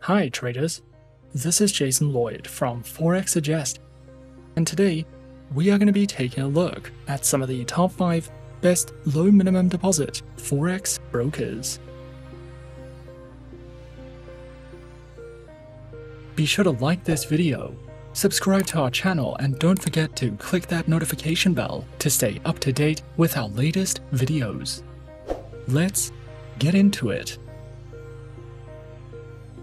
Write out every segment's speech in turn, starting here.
Hi traders, this is Jason Lloyd from Forexsuggest, and today we are going to be taking a look at some of the top 5 best low minimum deposit Forex brokers. Be sure to like this video, subscribe to our channel, and don't forget to click that notification bell to stay up to date with our latest videos. Let's get into it.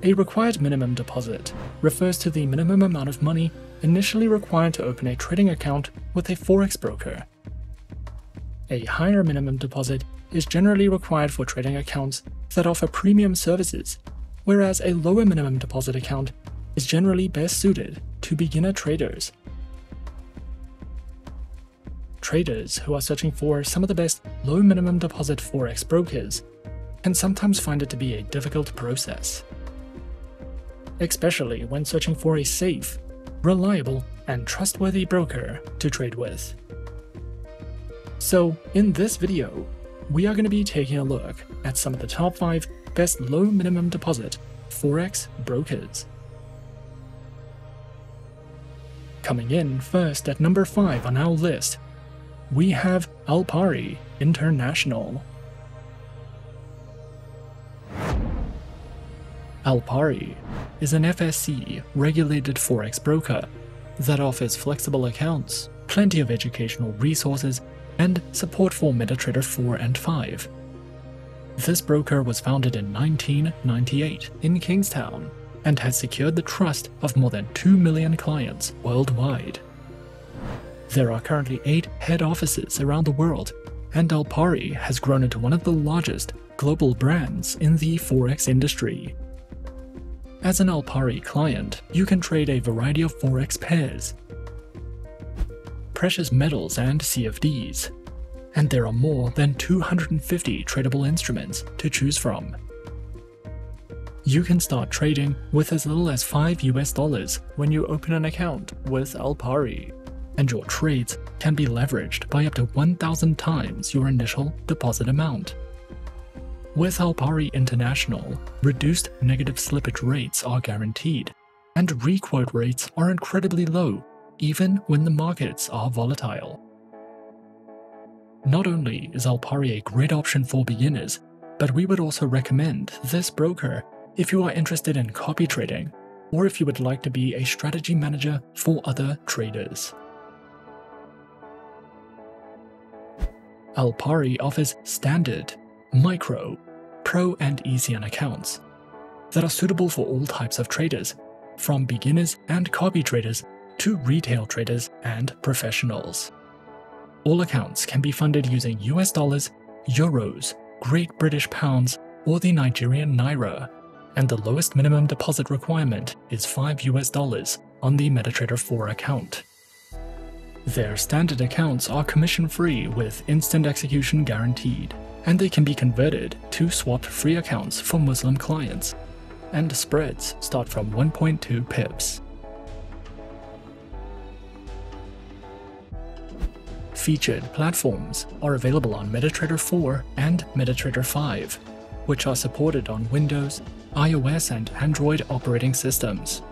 A required minimum deposit refers to the minimum amount of money initially required to open a trading account with a Forex broker. A higher minimum deposit is generally required for trading accounts that offer premium services, whereas a lower minimum deposit account is generally best suited to beginner traders. Traders who are searching for some of the best low minimum deposit Forex brokers can sometimes find it to be a difficult process, especially when searching for a safe, reliable, and trustworthy broker to trade with. So, in this video, we are going to be taking a look at some of the top 5 best low minimum deposit Forex brokers. Coming in first at number 5 on our list, we have Alpari International. Alpari is an FSC-regulated Forex broker that offers flexible accounts, plenty of educational resources, and support for MetaTrader 4 and 5. This broker was founded in 1998 in Kingstown and has secured the trust of more than 2 million clients worldwide. There are currently 8 head offices around the world, and Alpari has grown into one of the largest global brands in the Forex industry. As an Alpari client, you can trade a variety of Forex pairs, precious metals and CFDs, and there are more than 250 tradable instruments to choose from. You can start trading with as little as $5 when you open an account with Alpari, and your trades can be leveraged by up to 1,000 times your initial deposit amount. With Alpari International, reduced negative slippage rates are guaranteed, and requote rates are incredibly low, even when the markets are volatile. Not only is Alpari a great option for beginners, but we would also recommend this broker if you are interested in copy trading, or if you would like to be a strategy manager for other traders. Alpari offers standard, micro, pro, and ECN accounts that are suitable for all types of traders, from beginners and copy traders to retail traders and professionals. All accounts can be funded using US dollars, euros, Great British pounds, or the Nigerian naira, and the lowest minimum deposit requirement is $5 on the MetaTrader 4 account. Their standard accounts are commission-free with instant execution guaranteed, and they can be converted to swap-free accounts for Muslim clients, and spreads start from 1.2 pips. Featured platforms are available on MetaTrader 4 and MetaTrader 5, which are supported on Windows, iOS, and Android operating systems.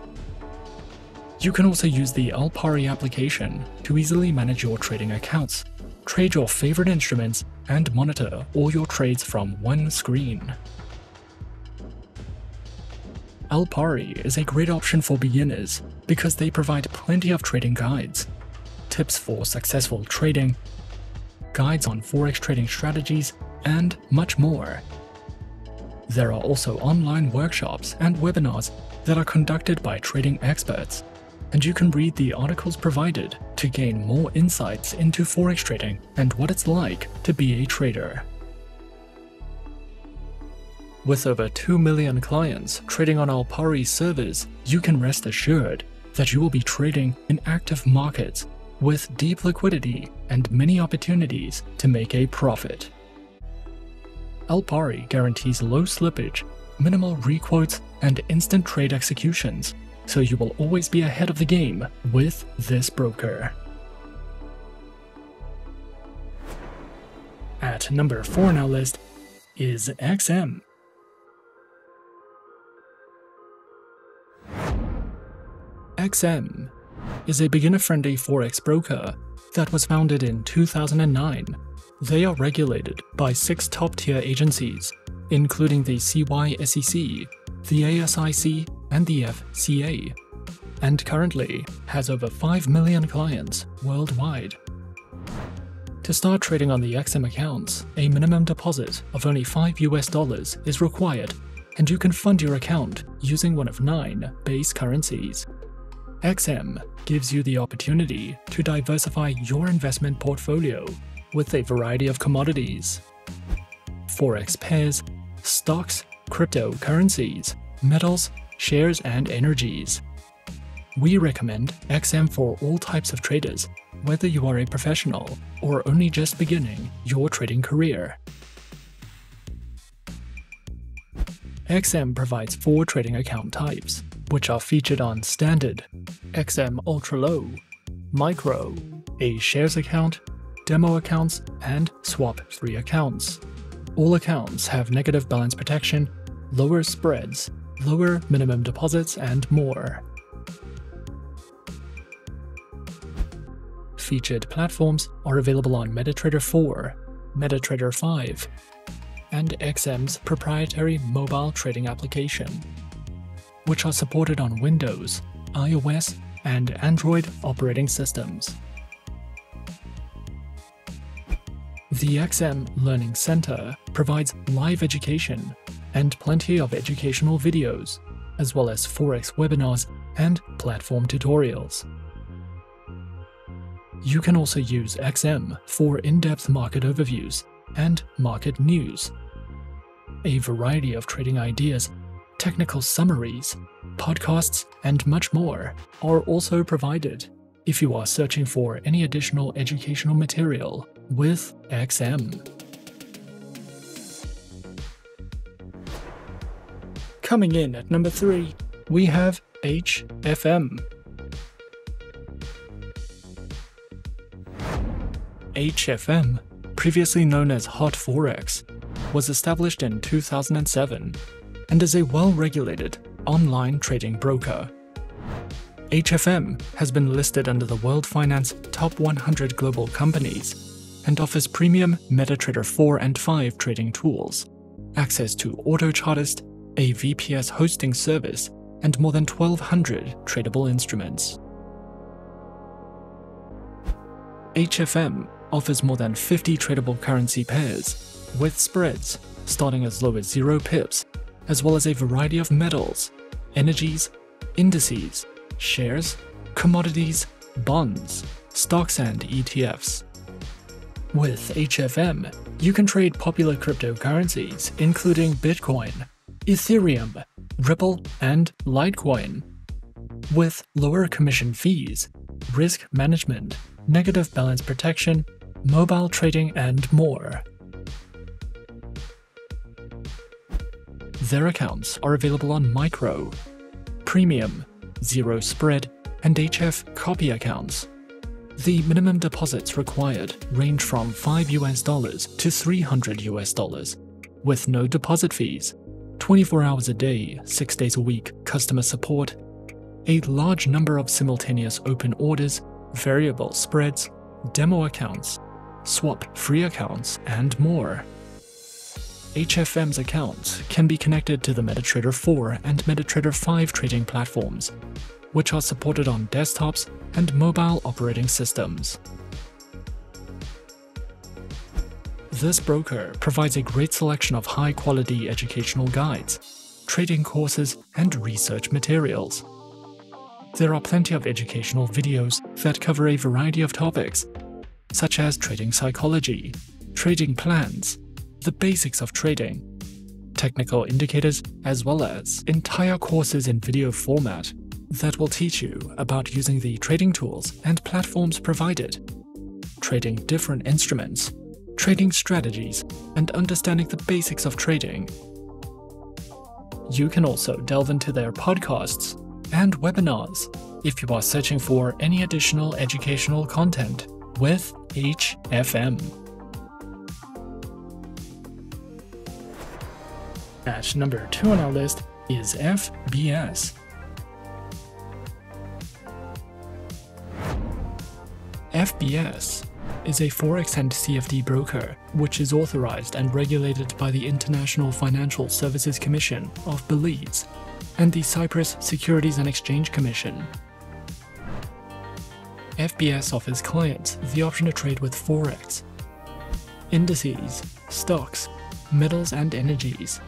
You can also use the Alpari application to easily manage your trading accounts, trade your favorite instruments, and monitor all your trades from one screen. Alpari is a great option for beginners because they provide plenty of trading guides, tips for successful trading, guides on Forex trading strategies, and much more. There are also online workshops and webinars that are conducted by trading experts, and you can read the articles provided to gain more insights into Forex trading and what it's like to be a trader. With over 2 million clients trading on Alpari servers, you can rest assured that you will be trading in active markets with deep liquidity and many opportunities to make a profit. Alpari guarantees low slippage, minimal requotes, and instant trade executions, so you will always be ahead of the game with this broker. At number 4 on our list is XM. XM is a beginner-friendly Forex broker that was founded in 2009. They are regulated by 6 top-tier agencies, including the CYSEC, the ASIC, and the FCA, and currently has over 5 million clients worldwide. To start trading on the XM accounts, a minimum deposit of only $5 is required, and you can fund your account using one of 9 base currencies. XM gives you the opportunity to diversify your investment portfolio with a variety of commodities, Forex pairs, stocks, cryptocurrencies, metals, shares, and energies. We recommend XM for all types of traders, whether you are a professional or only just beginning your trading career. XM provides 4 trading account types, which are featured on Standard, XM Ultra Low, Micro, a shares account, demo accounts, and swap-free accounts. All accounts have negative balance protection, lower spreads, lower minimum deposits, and more. Featured platforms are available on MetaTrader 4, MetaTrader 5, and XM's proprietary mobile trading application, which are supported on Windows, iOS, and Android operating systems. The XM Learning Center provides live education and plenty of educational videos, as well as Forex webinars and platform tutorials. You can also use XM for in-depth market overviews and market news. A variety of trading ideas, technical summaries, podcasts, and much more are also provided if you are searching for any additional educational material with XM. Coming in at number 3, we have HFM. HFM, previously known as Hot Forex, was established in 2007 and is a well-regulated online trading broker. HFM has been listed under the World Finance Top 100 Global Companies and offers premium MetaTrader 4 and 5 trading tools, access to AutoChartist, a VPS hosting service, and more than 1,200 tradable instruments. HFM offers more than 50 tradable currency pairs, with spreads starting as low as 0 pips, as well as a variety of metals, energies, indices, shares, commodities, bonds, stocks, and ETFs. With HFM, you can trade popular cryptocurrencies including Bitcoin, Ethereum, Ripple, and Litecoin. With lower commission fees, risk management, negative balance protection, mobile trading, and more. Their accounts are available on Micro, Premium, Zero Spread, and HF Copy accounts. The minimum deposits required range from $5 to $300, with no deposit fees, 24 hours a day, 6 days a week customer support, a large number of simultaneous open orders, variable spreads, demo accounts, swap-free accounts, and more. HFM's account can be connected to the MetaTrader 4 and MetaTrader 5 trading platforms, which are supported on desktops and mobile operating systems. This broker provides a great selection of high-quality educational guides, trading courses, and research materials. There are plenty of educational videos that cover a variety of topics, such as trading psychology, trading plans, the basics of trading, technical indicators, as well as entire courses in video format that will teach you about using the trading tools and platforms provided, trading different instruments, trading strategies, and understanding the basics of trading. You can also delve into their podcasts and webinars if you are searching for any additional educational content with HFM. At number 2 on our list is FBS. FBS is a Forex and CFD broker which is authorized and regulated by the International Financial Services Commission of Belize and the Cyprus Securities and Exchange Commission. FBS offers clients the option to trade with Forex, indices, stocks, metals and energies.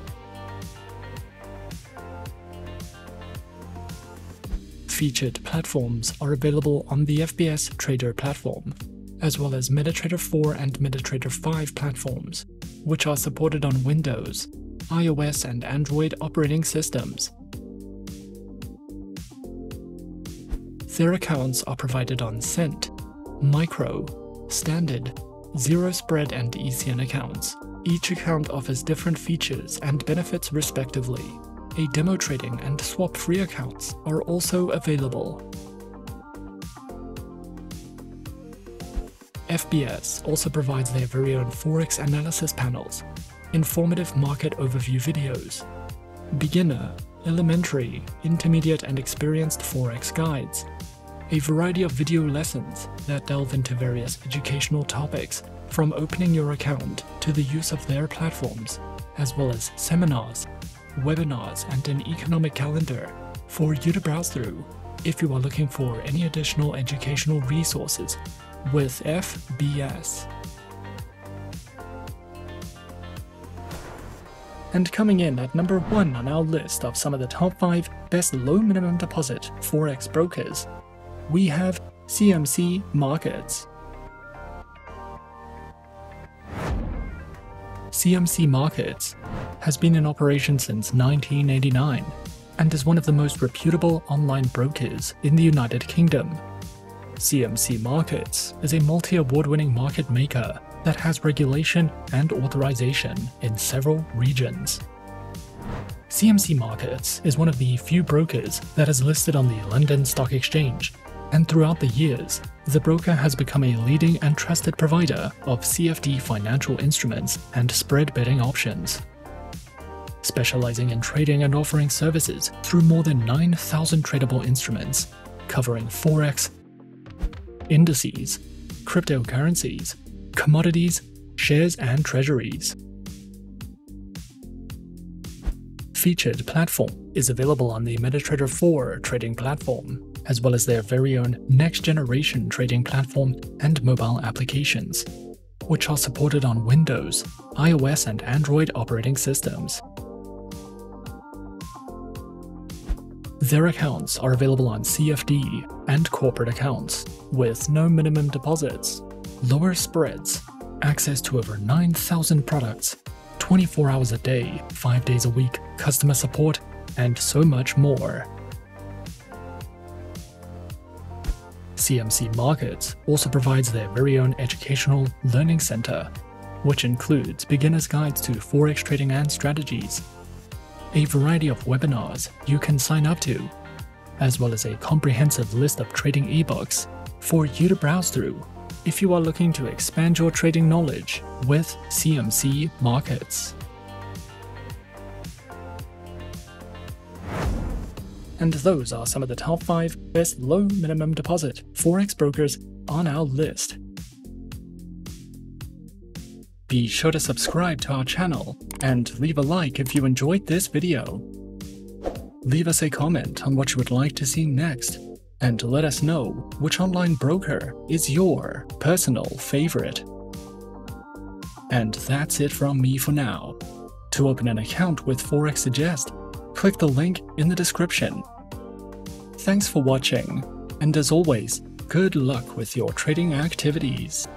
Featured platforms are available on the FBS Trader platform, as well as MetaTrader 4 and MetaTrader 5 platforms, which are supported on Windows, iOS and Android operating systems. Their accounts are provided on Cent, Micro, Standard, Zero Spread and ECN accounts. Each account offers different features and benefits respectively. A demo trading and swap-free accounts are also available. FBS also provides their very own Forex analysis panels, informative market overview videos, beginner, elementary, intermediate and experienced Forex guides, a variety of video lessons that delve into various educational topics from opening your account to the use of their platforms, as well as seminars, webinars and an economic calendar for you to browse through if you are looking for any additional educational resources with FBS. And coming in at number 1 on our list of some of the top 5 best low minimum deposit Forex brokers, we have CMC Markets. CMC Markets has been in operation since 1989 and is one of the most reputable online brokers in the United Kingdom. CMC Markets is a multi-award-winning market maker that has regulation and authorization in several regions. CMC Markets is one of the few brokers that is listed on the London Stock Exchange, and throughout the years, the broker has become a leading and trusted provider of CFD financial instruments and spread betting options. Specializing in trading and offering services through more than 9,000 tradable instruments, covering Forex, indices, cryptocurrencies, commodities, shares and treasuries. Featured platform is available on the MetaTrader 4 trading platform, as well as their very own next-generation trading platform and mobile applications, which are supported on Windows, iOS and Android operating systems. Their accounts are available on CFD and corporate accounts, with no minimum deposits, lower spreads, access to over 9,000 products, 24 hours a day, 5 days a week, customer support, and so much more. CMC Markets also provides their very own educational learning center, which includes beginner's guides to Forex trading and strategies, a variety of webinars you can sign up to, as well as a comprehensive list of trading ebooks for you to browse through if you are looking to expand your trading knowledge with CMC Markets. And those are some of the top 5 best low minimum deposit Forex brokers on our list. Be sure to subscribe to our channel and leave a like if you enjoyed this video. Leave us a comment on what you would like to see next, and let us know which online broker is your personal favorite. And that's it from me for now. To open an account with Forexsuggest, click the link in the description. Thanks for watching, and as always, good luck with your trading activities.